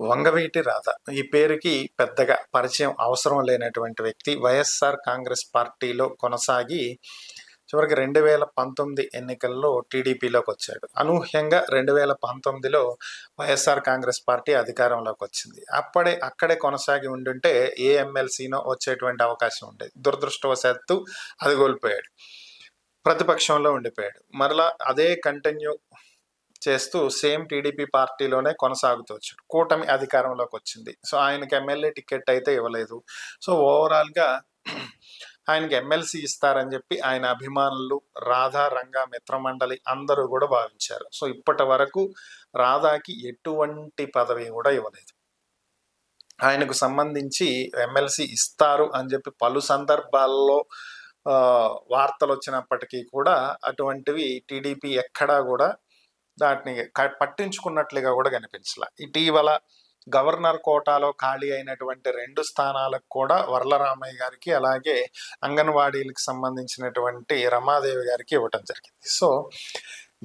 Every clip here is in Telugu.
వంగవీటి రాధ ఈ పేరుకి పెద్దగా పరిచయం అవసరం లేనటువంటి వ్యక్తి. వైఎస్ఆర్ కాంగ్రెస్ పార్టీలో కొనసాగి చివరికి 2019 ఎన్నికల్లో టీడీపీలోకి వచ్చాడు. అనూహ్యంగా 2019లో వైఎస్ఆర్ కాంగ్రెస్ పార్టీ అధికారంలోకి వచ్చింది. అక్కడే కొనసాగి ఉండుంటే ఏ ఎమ్మెల్సీనో వచ్చేటువంటి అవకాశం ఉండేది. దురదృష్టవశాత్తు అది కోల్పోయాడు. ప్రతిపక్షంలో ఉండిపోయాడు. మరలా అదే కంటిన్యూ చేస్తూ సేమ్ టీడీపీ పార్టీలోనే కొనసాగుతూ వచ్చాడు. కూటమి అధికారంలోకి వచ్చింది. సో ఆయనకి ఎమ్మెల్యే టికెట్ అయితే ఇవ్వలేదు. సో ఓవరాల్గా ఆయనకి ఎమ్మెల్సీ ఇస్తారని చెప్పి ఆయన అభిమానులు, రాధా రంగా మిత్రమండలి అందరూ కూడా భావించారు. సో ఇప్పటి వరకు రాధాకి ఎటువంటి పదవి కూడా ఇవ్వలేదు. ఆయనకు సంబంధించి ఎమ్మెల్సీ ఇస్తారు అని చెప్పి పలు సందర్భాల్లో వార్తలు వచ్చినప్పటికీ కూడా అటువంటివి టీడీపీ ఎక్కడా కూడా దాటిని పట్టించుకున్నట్లుగా కూడా కనిపించలే. ఇటీవల గవర్నర్ కోటాలో ఖాళీ అయినటువంటి 2 స్థానాలకు కూడా వర్లరామయ్య గారికి, అలాగే అంగన్వాడీలకు సంబంధించినటువంటి రమాదేవి గారికి ఇవ్వటం జరిగింది. సో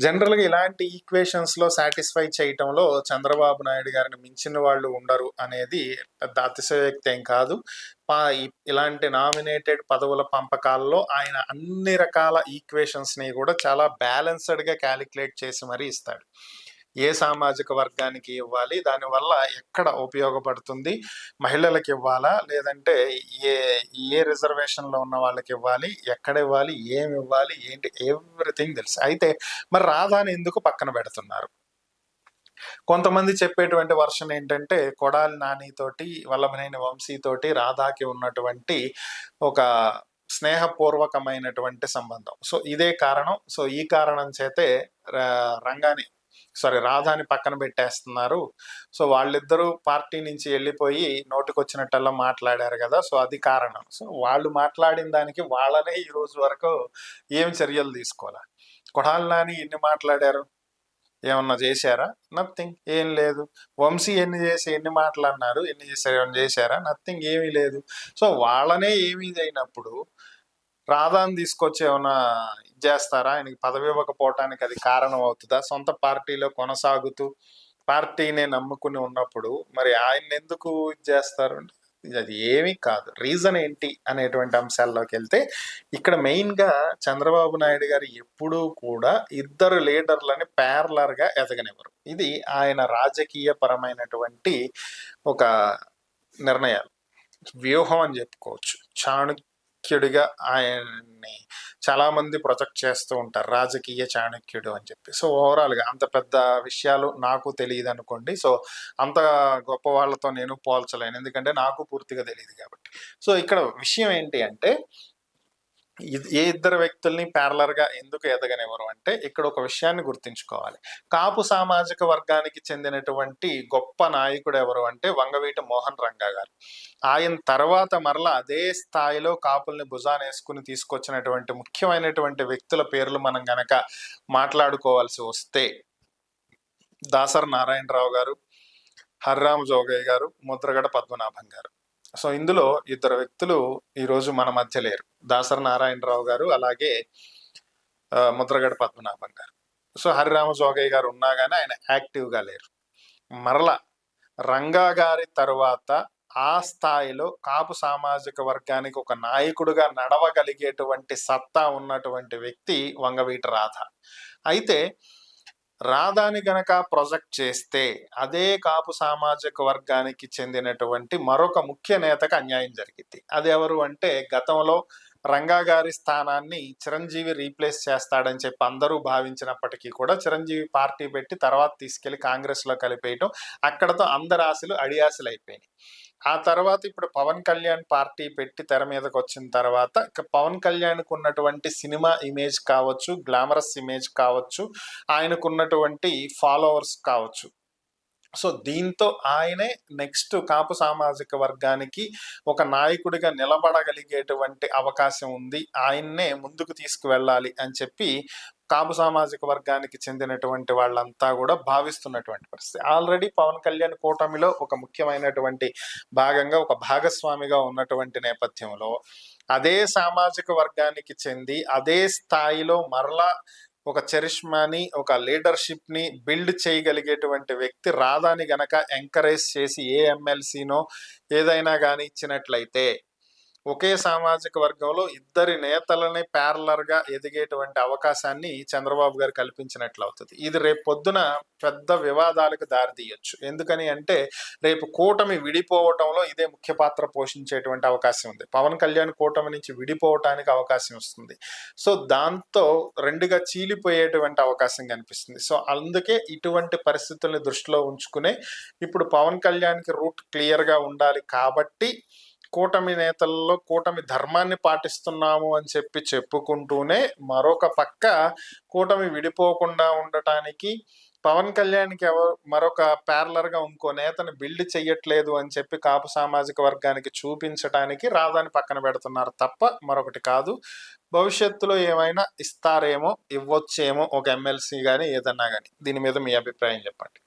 జనరల్గా ఇలాంటి ఈక్వేషన్స్లో సాటిస్ఫై చేయటంలో చంద్రబాబు నాయుడు గారిని మించిన వాళ్ళు ఉండరు అనేది పెద్ద అతిశయోక్తి ఏం కాదు. ఇలాంటి నామినేటెడ్ పదవుల పంపకాల్లో ఆయన అన్ని రకాల ఈక్వేషన్స్ని కూడా చాలా బ్యాలెన్స్డ్గా క్యాలిక్యులేట్ చేసి మరీ ఇస్తాడు. ఏ సామాజిక వర్గానికి ఇవ్వాలి, దానివల్ల ఎక్కడ ఉపయోగపడుతుంది, మహిళలకు ఇవ్వాలా లేదంటే ఏ ఏ రిజర్వేషన్లో ఉన్న వాళ్ళకి ఇవ్వాలి, ఎక్కడ ఇవ్వాలి, ఏమి ఇవ్వాలి, ఏంటి, ఎవ్రీథింగ్ తెలుసు. అయితే మరి రాధాని ఎందుకు పక్కన పెడుతున్నారు? కొంతమంది చెప్పేటువంటి వర్షన్ ఏంటంటే కొడాలి నానితోటి, వల్లభనేని వంశీతోటి రాధాకి ఉన్నటువంటి ఒక స్నేహపూర్వకమైనటువంటి సంబంధం. సో ఇదే కారణం. సో ఈ కారణం చేతే రాధాని పక్కన పెట్టేస్తున్నారు. సో వాళ్ళిద్దరూ పార్టీ నుంచి వెళ్ళిపోయి నోటికొచ్చినట్టల్లా మాట్లాడారు కదా, సో అది కారణం. సో వాళ్ళు మాట్లాడిన దానికి వాళ్ళనే ఈ రోజు వరకు ఏం చర్యలు తీసుకోవాలి. కొడాలి నాని ఎన్ని మాట్లాడారు, ఏమన్నా చేశారా? నథింగ్, ఏం లేదు. వంశీ ఎన్ని మాట్లాడినారు, ఎన్ని చేశారు, ఏమన్నా చేశారా? నథింగ్, ఏమీ లేదు. సో వాళ్ళనే ఏమీ చేయనప్పుడు రాధాని తీసుకొచ్చి ఏమన్నా చేస్తారా? ఆయనకి పదవి ఇవ్వకపోవటానికి అది కారణం అవుతుందా? సొంత పార్టీలో కొనసాగుతూ పార్టీనే నమ్ముకుని ఉన్నప్పుడు మరి ఆయన ఎందుకు చేస్తారు? అది ఏమీ కాదు. రీజన్ ఏంటి అనేటువంటి అంశాల్లోకి వెళ్తే ఇక్కడ మెయిన్గా చంద్రబాబు నాయుడు గారు ఎప్పుడూ కూడా ఇద్దరు లీడర్లని ప్యారలర్గా ఎదగనివ్వరు. ఇది ఆయన రాజకీయ పరమైనటువంటి ఒక నిర్ణయాలు, వ్యూహం అని చెప్పుకోవచ్చు. చాణక్యుడిగా ఆయన్ని చాలా మంది ప్రొజెక్ట్ చేస్తూ ఉంటారు, రాజకీయ చాణక్యుడు అని చెప్పి. సో ఓవరాల్గా అంత పెద్ద విషయాలు నాకు తెలియదు అనుకోండి. సో అంత గొప్ప వాళ్ళతో నేను పోల్చలేను, ఎందుకంటే నాకు పూర్తిగా తెలియదు కాబట్టి. సో ఇక్కడ విషయం ఏంటి అంటే ఏ ఇద్దరు వ్యక్తుల్ని ప్యారలర్గా ఎందుకు ఎదగనివ్వరు అంటే ఇక్కడ ఒక విషయాన్ని గుర్తుంచుకోవాలి. కాపు సామాజిక వర్గానికి చెందినటువంటి గొప్ప నాయకుడు ఎవరు అంటే వంగవీటి మోహన్ రంగా గారు. ఆయన తర్వాత మరలా అదే స్థాయిలో కాపుల్ని భుజానేసుకుని తీసుకొచ్చినటువంటి ముఖ్యమైనటువంటి వ్యక్తుల పేర్లు మనం గనక మాట్లాడుకోవాల్సి వస్తే దాసరి నారాయణరావు గారు, హర్రామ జోగయ్య గారు, ముద్రగడ పద్మనాభం గారు. సో ఇందులో ఇద్దరు వ్యక్తులు ఈరోజు మన మధ్య లేరు, దాసరి నారాయణరావు గారు, అలాగే ముద్రగడ పద్మనాభం గారు. సో హరిరామ జోగయ్య గారు ఉన్నా కానీ ఆయన యాక్టివ్గా లేరు. మరలా రంగా గారి తరువాత ఆ స్థాయిలో కాపు సామాజిక వర్గానికి ఒక నాయకుడిగా నడవగలిగేటువంటి సత్తా ఉన్నటువంటి వ్యక్తి వంగవీటి రాధ. అయితే రాధాని గనక ప్రొజెక్ట్ చేస్తే అదే కాపు సామాజిక వర్గానికి చెందినటువంటి మరొక ముఖ్య నేతకు అన్యాయం జరిగింది. అది ఎవరు అంటే గతంలో రంగా గారి స్థానాన్ని చిరంజీవి రీప్లేస్ చేస్తాడని చెప్పి అందరూ భావించినప్పటికీ కూడా చిరంజీవి పార్టీ పెట్టి తర్వాత తీసుకెళ్లి కాంగ్రెస్లో కలిపేయటం, అక్కడతో అందరి ఆశలు అడియాశలు అయిపోయినాయి. ఆ తర్వాత ఇప్పుడు పవన్ కళ్యాణ్ పార్టీ పెట్టి తెర మీదకి వచ్చిన తర్వాత పవన్ కళ్యాణ్కు ఉన్నటువంటి సినిమా ఇమేజ్ కావచ్చు, గ్లామరస్ ఇమేజ్ కావచ్చు, ఆయనకున్నటువంటి ఫాలోవర్స్ కావచ్చు, సో దీంతో ఆయనే నెక్స్ట్ కాపు సామాజిక వర్గానికి ఒక నాయకుడిగా నిలబడగలిగేటువంటి అవకాశం ఉంది, ఆయన్నే ముందుకు తీసుకువెళ్ళాలి అని చెప్పి కాపు సామాజిక వర్గానికి చెందినటువంటి వాళ్ళంతా కూడా భావిస్తున్నటువంటి పరిస్థితి. ఆల్రెడీ పవన్ కళ్యాణ్ కూటమిలో ఒక ముఖ్యమైనటువంటి భాగంగా, ఒక భాగస్వామిగా ఉన్నటువంటి నేపథ్యంలో అదే సామాజిక వర్గానికి చెంది అదే స్థాయిలో మరలా ఒక చరిష్మాని, ఒక లీడర్‌షిప్‌ని బిల్డ్ చేయగలిగేటువంటి వ్యక్తి రాధాని గనక ఎంకరేజ్ చేసి ఏ ఎమ్మెల్సీనో ఏదైనా గాని ఇచ్చినట్లయితే, ఒకే సామాజిక వర్గంలో ఇద్దరి నేతలని ప్యారలర్‌గా ఎదిగేటువంటి అవకాశాన్ని చంద్రబాబు గారు కల్పించినట్లవుతది. ఇది రేపు పొద్దున పెద్ద వివాదాలకు దారితీయొచ్చు. ఎందుకని అంటే, రేపు కూటమి విడిపోవటంలో ఇదే ముఖ్య పాత్ర పోషించేటువంటి అవకాశం ఉంది. పవన్ కళ్యాణ్ కూటమి నుంచి విడిపోవటానికి అవకాశం వస్తుంది. సో, దాంతో 2గా చీలిపోయేటువంటి అవకాశం కనిపిస్తుంది. సో, అందుకే ఇటువంటి పరిస్థితుల్ని దృష్టిలో ఉంచుకునే ఇప్పుడు పవన్ కళ్యాణ్‌కి రూట్ క్లియర్‌గా ఉండాలి కాబట్టి కూటమి నేతల్లో కూటమి ధర్మాన్ని పాటిస్తున్నాము అని చెప్పి చెప్పుకుంటూనే మరొక పక్క కూటమి విడిపోకుండా ఉండటానికి పవన్ కళ్యాణ్కి మరొక ప్యారలర్గా ఇంకో నేతను బిల్డ్ చెయ్యట్లేదు అని చెప్పి కాపు సామాజిక వర్గానికి చూపించడానికి రాధాని పక్కన పెడుతున్నారు తప్ప మరొకటి కాదు. భవిష్యత్తులో ఏమైనా ఇస్తారేమో, ఇవ్వచ్చేమో ఒక ఎమ్మెల్సీ కానీ ఏదన్నా కానీ. దీని మీద మీ అభిప్రాయం చెప్పండి.